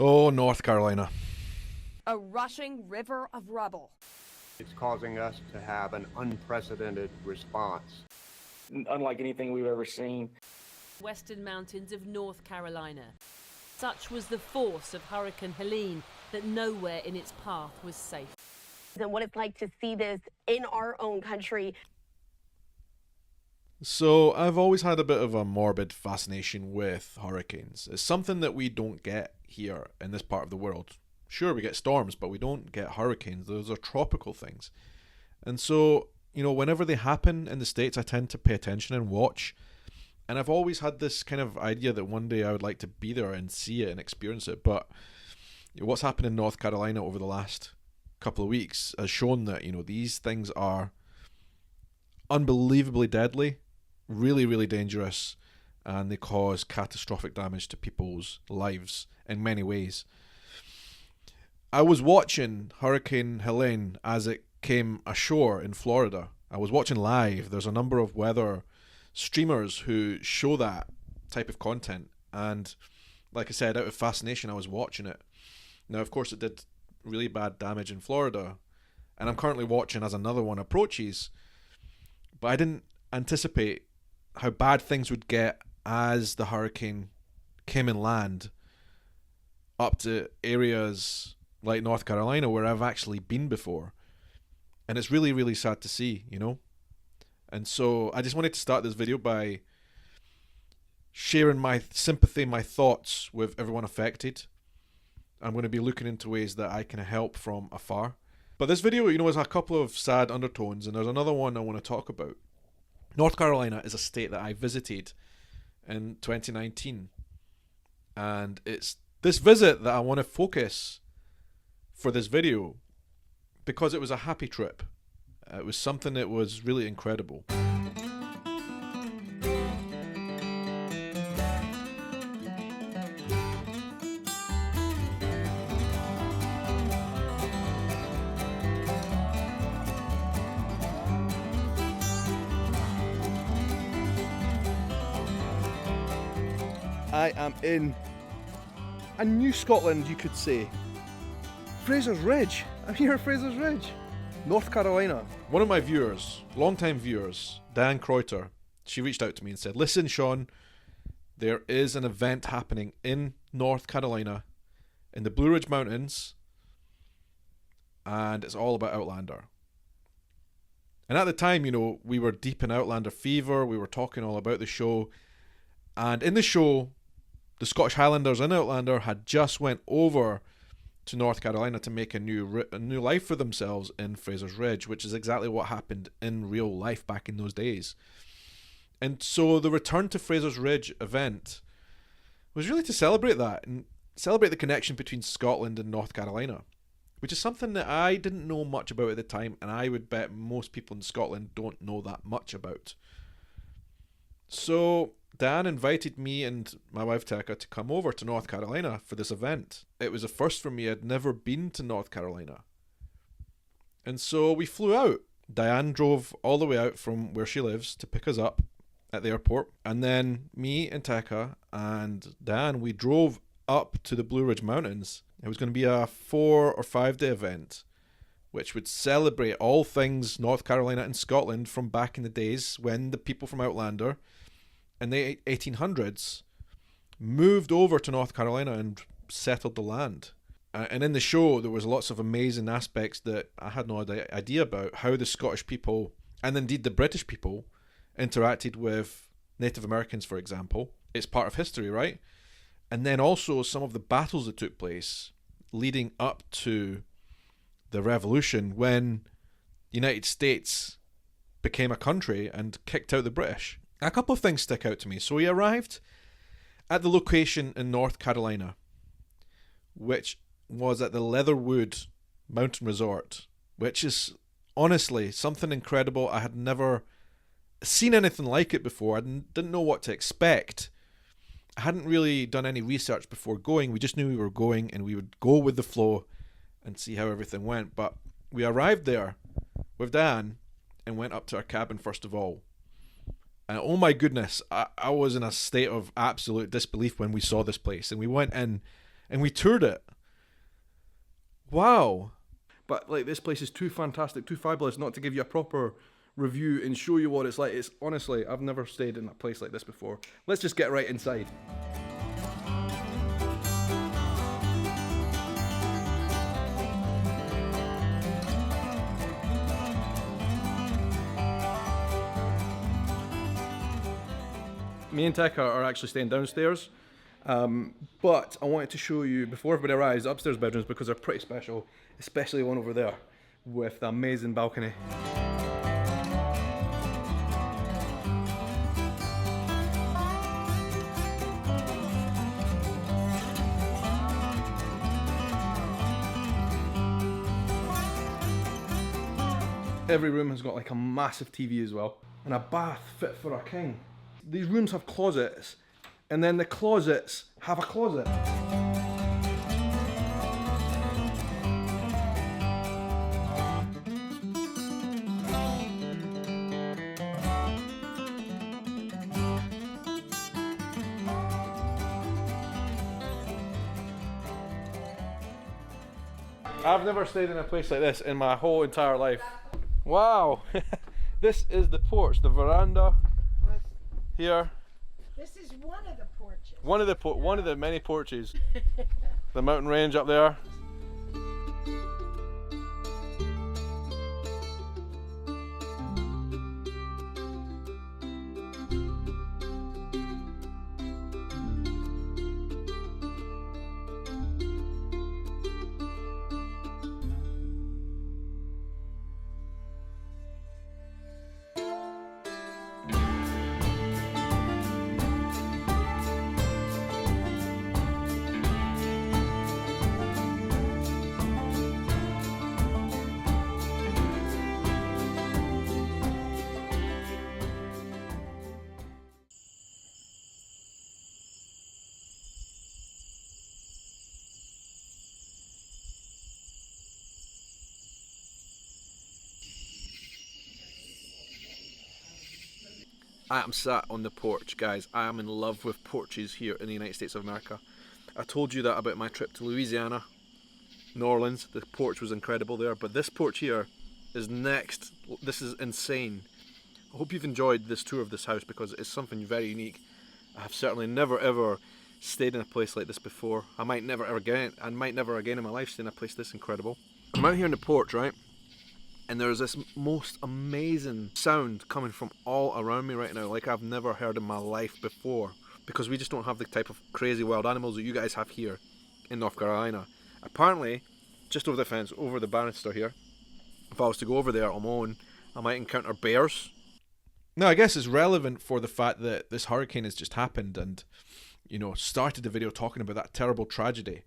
Oh, North Carolina. A rushing river of rubble. It's causing us to have an unprecedented response. Unlike anything we've ever seen. Western mountains of North Carolina. Such was the force of Hurricane Helene that nowhere in its path was safe. And what it's like to see this in our own country. So I've always had a bit of a morbid fascination with hurricanes. It's something that we don't get here in this part of the world. Sure, we get storms, but we don't get hurricanes. Those are tropical things. And so, whenever they happen in the States, I tend to pay attention and watch. And I've always had this kind of idea that one day I would like to be there and see it and experience it. But what's happened in North Carolina over the last couple of weeks has shown that, these things are unbelievably deadly, really, really dangerous, and they cause catastrophic damage to people's lives in many ways. I was watching Hurricane Helene as it came ashore in Florida. I was watching live. There's a number of weather streamers who show that type of content, and like I said, out of fascination I was watching it. Now of course it did really bad damage in Florida, and I'm currently watching as another one approaches, but I didn't anticipate how bad things would get as the hurricane came inland up to areas like North Carolina where I've actually been before. And it's really, really sad to see, And so I just wanted to start this video by sharing my sympathy, my thoughts with everyone affected. I'm going to be looking into ways that I can help from afar. But this video, has a couple of sad undertones, and there's another one I want to talk about. North Carolina is a state that I visited in 2019. And it's this visit that I want to focus for this video because it was a happy trip. It was something that was really incredible. I am in a new Scotland, you could say. Fraser's Ridge. I'm here at Fraser's Ridge, North Carolina. One of my viewers, long-time viewers, Diane Croitor, she reached out to me and said, listen, Sean, there is an event happening in North Carolina in the Blue Ridge Mountains, and it's all about Outlander. And at the time, we were deep in Outlander fever. We were talking all about the show. And in the show, the Scottish Highlanders in Outlander had just went over to North Carolina to make a new life for themselves in Fraser's Ridge, which is exactly what happened in real life back in those days. And so the return to Fraser's Ridge event was really to celebrate that and celebrate the connection between Scotland and North Carolina, which is something that I didn't know much about at the time, and I would bet most people in Scotland don't know that much about. So Dan invited me and my wife Tekka to come over to North Carolina for this event. It was a first for me. I'd never been to North Carolina. And so we flew out. Diane drove all the way out from where she lives to pick us up at the airport. And then me and Tekka and Diane, we drove up to the Blue Ridge Mountains. It was going to be a 4 or 5 day event, which would celebrate all things North Carolina and Scotland from back in the days when the people from Outlander in the 1800s moved over to North Carolina and settled the land. And in the show there was lots of amazing aspects that I had no idea about, how the Scottish people and indeed the British people interacted with Native Americans, for example. It's part of history, right? And then also some of the battles that took place leading up to the revolution when the United States became a country and kicked out the British. A couple of things stick out to me. So we arrived at the location in North Carolina, which was at the Leatherwood Mountain Resort, which is honestly something incredible. I had never seen anything like it before. I didn't know what to expect. I hadn't really done any research before going. We just knew we were going and we would go with the flow and see how everything went. But we arrived there with Dan and went up to our cabin first of all. And oh my goodness, I was in a state of absolute disbelief when we saw this place. And we went in and we toured it. Wow. But like, this place is too fantastic, too fabulous not to give you a proper review and show you what it's like. It's honestly, I've never stayed in a place like this before. Let's just get right inside. Me and Tekka are actually staying downstairs, but I wanted to show you, before everybody arrives, the upstairs bedrooms, because they're pretty special, especially one over there with the amazing balcony. Every room has got like a massive TV as well, and a bath fit for a king. These rooms have closets, and then the closets have a closet. I've never stayed in a place like this in my whole entire life. Wow! This is the porch, the veranda here. This is one of the porches. One of the many porches. The mountain range up there. I am sat on the porch, guys. I am in love with porches here in the United States of America. I told you that about my trip to Louisiana, New Orleans. The porch was incredible there, but this porch here is next. This is insane. I hope you've enjoyed this tour of this house, because it's something very unique. I have certainly never ever stayed in a place like this before. I might never again in my life stay in a place this incredible. I'm out here on the porch, right? And there's this most amazing sound coming from all around me right now, like I've never heard in my life before, because we just don't have the type of crazy wild animals that you guys have here in North Carolina. Apparently, just over the fence, over the banister here, if I was to go over there on my own, I might encounter bears. Now, I guess it's relevant for the fact that this hurricane has just happened and, you know, started the video talking about that terrible tragedy,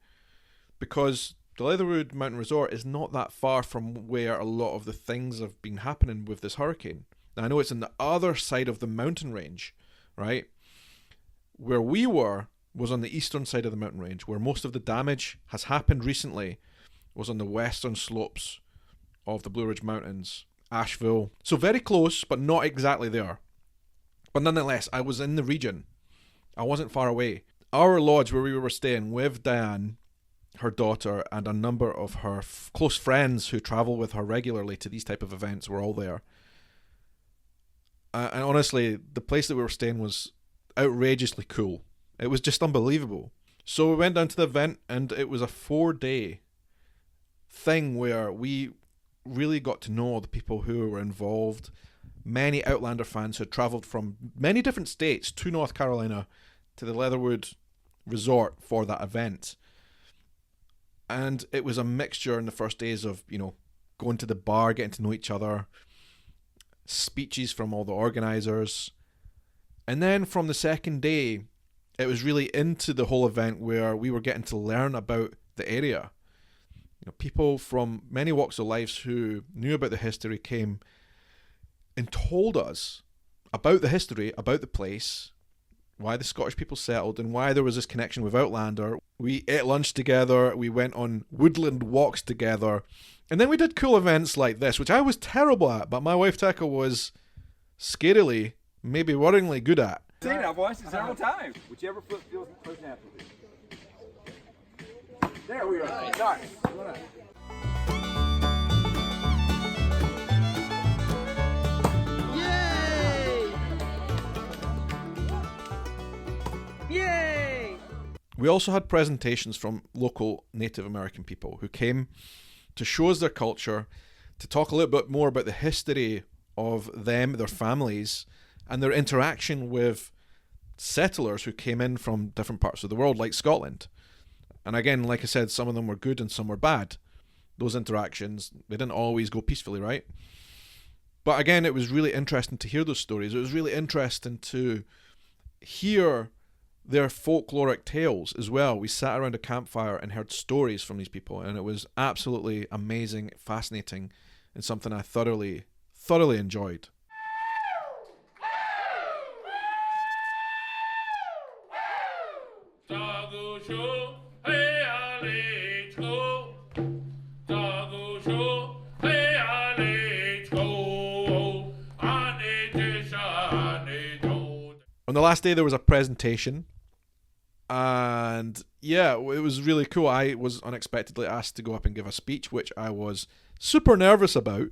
because the Leatherwood Mountain Resort is not that far from where a lot of the things have been happening with this hurricane. Now, I know it's on the other side of the mountain range, right? Where we were was on the eastern side of the mountain range, where most of the damage has happened recently was on the western slopes of the Blue Ridge Mountains, Asheville. So very close, but not exactly there. But nonetheless, I was in the region. I wasn't far away. Our lodge where we were staying with Diane, her daughter, and a number of her close friends who travel with her regularly to these type of events were all there. And honestly, the place that we were staying was outrageously cool. It was just unbelievable. So we went down to the event, and it was a 4-day thing where we really got to know the people who were involved. Many Outlander fans who had travelled from many different states to North Carolina to the Leatherwood Resort for that event. And it was a mixture in the first days of, you know, going to the bar, getting to know each other, speeches from all the organisers. And then from the second day, it was really into the whole event where we were getting to learn about the area. You know, people from many walks of life who knew about the history came and told us about the history, about the place, why the Scottish people settled, and why there was this connection with Outlander. We ate lunch together, we went on woodland walks together, and then we did cool events like this, which I was terrible at, but my wife Tekka was scarily, maybe worryingly good at. I've watched it several times. Whichever foot feels most natural to you. There we are. Done. We also had presentations from local Native American people who came to show us their culture, to talk a little bit more about the history of them, their families, and their interaction with settlers who came in from different parts of the world, like Scotland. And again, like I said, some of them were good and some were bad. Those interactions, they didn't always go peacefully, right? But again, it was really interesting to hear those stories. It was really interesting to hear their folkloric tales as well. We sat around a campfire and heard stories from these people, and it was absolutely amazing, fascinating, and something I thoroughly enjoyed. On the last day, there was a presentation, and yeah, it was really cool. I was unexpectedly asked to go up and give a speech, which I was super nervous about.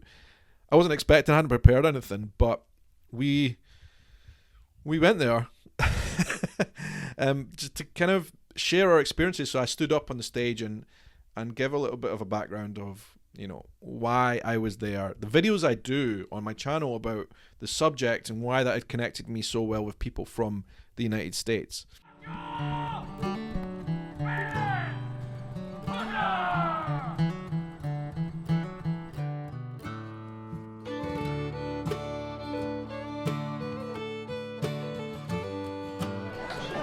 I wasn't expecting, I hadn't prepared anything, but we went there just to kind of share our experiences. So I stood up on the stage and give a little bit of a background of, you know, why I was there. The videos I do on my channel about the subject and why that had connected me so well with people from the United States.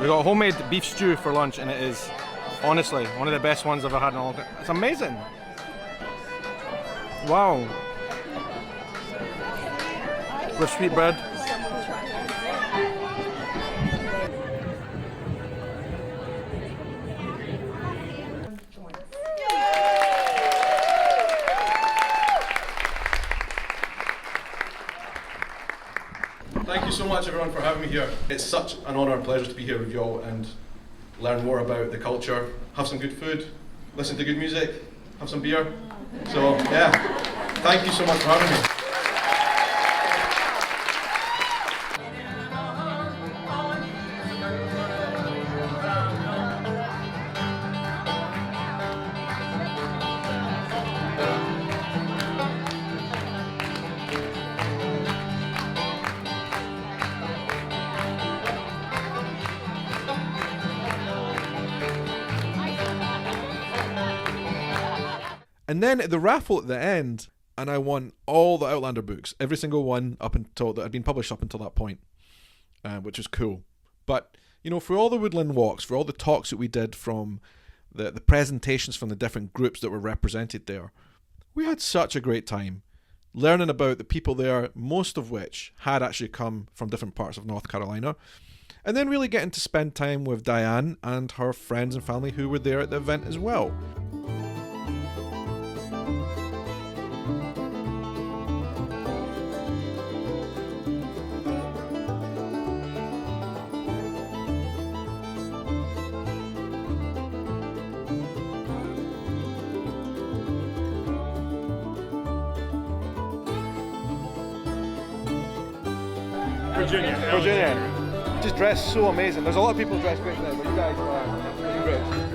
We got homemade beef stew for lunch, and it is honestly one of the best ones I've ever had in a long time. It's amazing. Wow. With sweet bread. Thank you so much, everyone, for having me here. It's such an honour and pleasure to be here with you all and learn more about the culture, have some good food, listen to good music, have some beer. So, yeah, thank you so much for having me. And then the raffle at the end, and I won all the Outlander books, every single one up until that had been published up until that point, which was cool. But you know, for all the woodland walks, for all the talks that we did, from the presentations from the different groups that were represented there, we had such a great time learning about the people there, most of which had actually come from different parts of North Carolina, and then really getting to spend time with Diane and her friends and family who were there at the event as well. Virginia. Just dressed so amazing. There's a lot of people dressed great now, but you guys are looking great.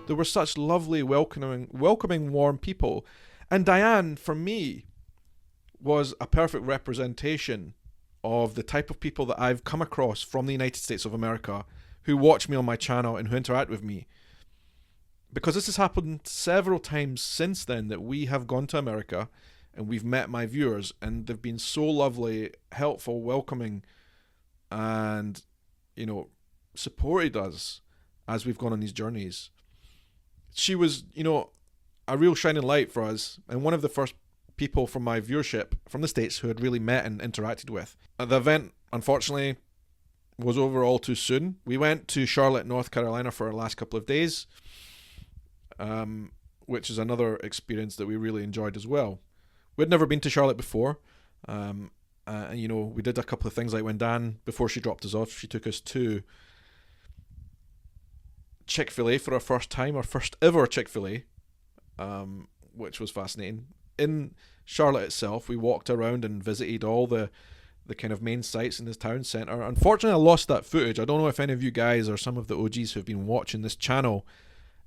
There were such lovely, welcoming, warm people. And Diane, for me, was a perfect representation of the type of people that I've come across from the United States of America who watch me on my channel and who interact with me. Because this has happened several times since then, that we have gone to America and we've met my viewers, and they've been so lovely, helpful, welcoming, and, you know, supported us as we've gone on these journeys. She was, you know, a real shining light for us, and one of the first people from my viewership from the States who had really met and interacted with. The event, unfortunately, was over all too soon. We went to Charlotte, North Carolina for our last couple of days, which is another experience that we really enjoyed as well. We'd never been to Charlotte before. You know, we did a couple of things, like when Dan, before she dropped us off, she took us to Chick-fil-A for our first time, our first ever Chick-fil-A, which was fascinating. In Charlotte itself, we walked around and visited all the kind of main sites in this town centre. Unfortunately, I lost that footage. I don't know if any of you guys or some of the OGs who have been watching this channel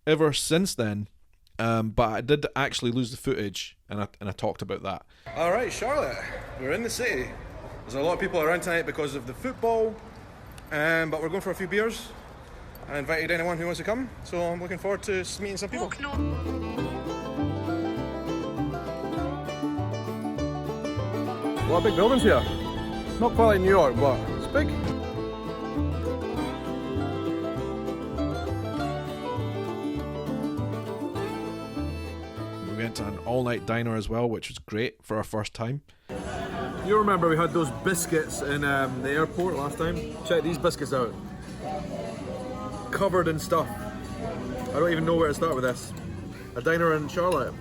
ever since then, but I did actually lose the footage, and I talked about that. Alright, Charlotte, we're in the city. There's a lot of people around tonight because of the football, but we're going for a few beers. I invited anyone who wants to come, so I'm looking forward to meeting some people. A lot of big buildings here. Not quite like New York, but it's big. We went to an all-night diner as well, which was great for our first time. You remember we had those biscuits in the airport last time? Check these biscuits out. Covered in stuff. I don't even know where to start with this. A diner in Charlotte.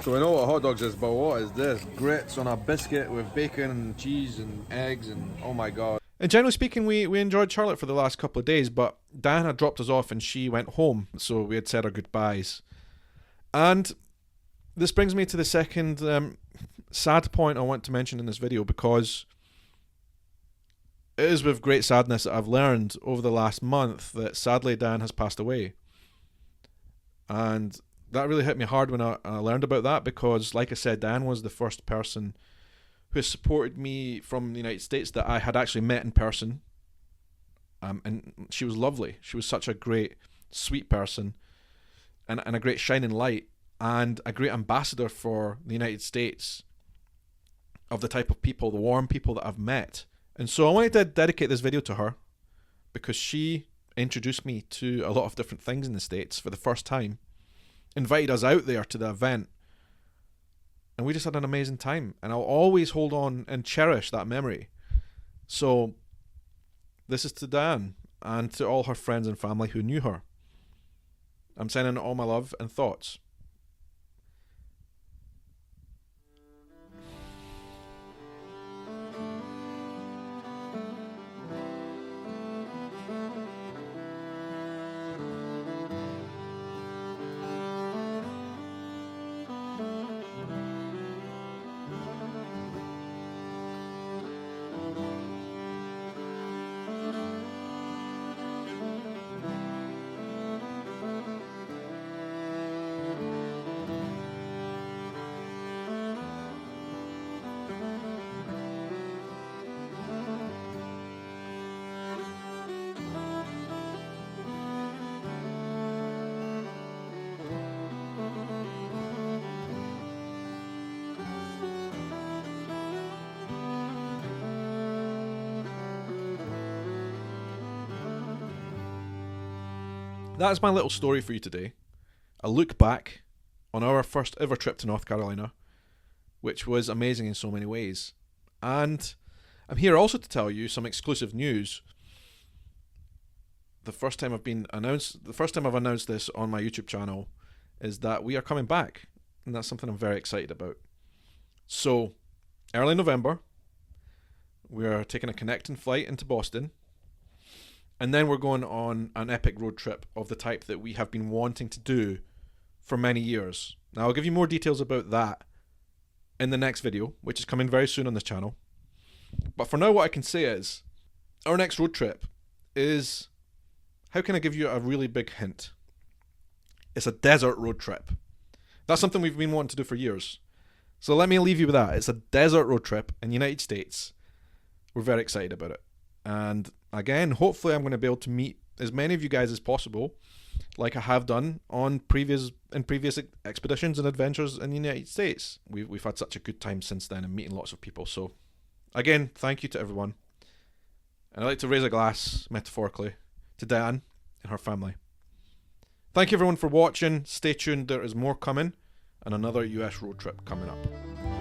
So we know what hot dogs is, but what is this? Grits on a biscuit with bacon and cheese and eggs and oh my god. And generally speaking, we enjoyed Charlotte for the last couple of days, but Diane had dropped us off and she went home, so we had said our goodbyes. And this brings me to the second sad point I want to mention in this video, because it is with great sadness that I've learned over the last month that sadly Diane has passed away. And that really hit me hard when I learned about that, because, like I said, Diane was the first person who supported me from the United States that I had actually met in person. And she was lovely. She was such a great, sweet person, and a great shining light, and a great ambassador for the United States of the type of people, the warm people that I've met. And so I wanted to dedicate this video to her, because she introduced me to a lot of different things in the States for the first time, invited us out there to the event, and we just had an amazing time, and I'll always hold on and cherish that memory. So this is to Diane and to all her friends and family who knew her. I'm sending all my love and thoughts. That's my little story for you today. A look back on our first ever trip to North Carolina, which was amazing in so many ways. And I'm here also to tell you some exclusive news. The first time I've announced this on my YouTube channel is that we are coming back, and that's something I'm very excited about. So, early November, we are taking a connecting flight into Boston. And then we're going on an epic road trip of the type that we have been wanting to do for many years. Now, I'll give you more details about that in the next video, which is coming very soon on this channel. But for now, what I can say is, our next road trip is, how can I give you a really big hint? It's a desert road trip. That's something we've been wanting to do for years. So let me leave you with that. It's a desert road trip in the United States. We're very excited about it. And again, hopefully I'm going to be able to meet as many of you guys as possible, like I have done on previous expeditions and adventures in the United States. We've had such a good time since then and meeting lots of people. So again, thank you to everyone. And I'd like to raise a glass, metaphorically, to Diane and her family. Thank you everyone for watching. Stay tuned, there is more coming. and another US road trip coming up.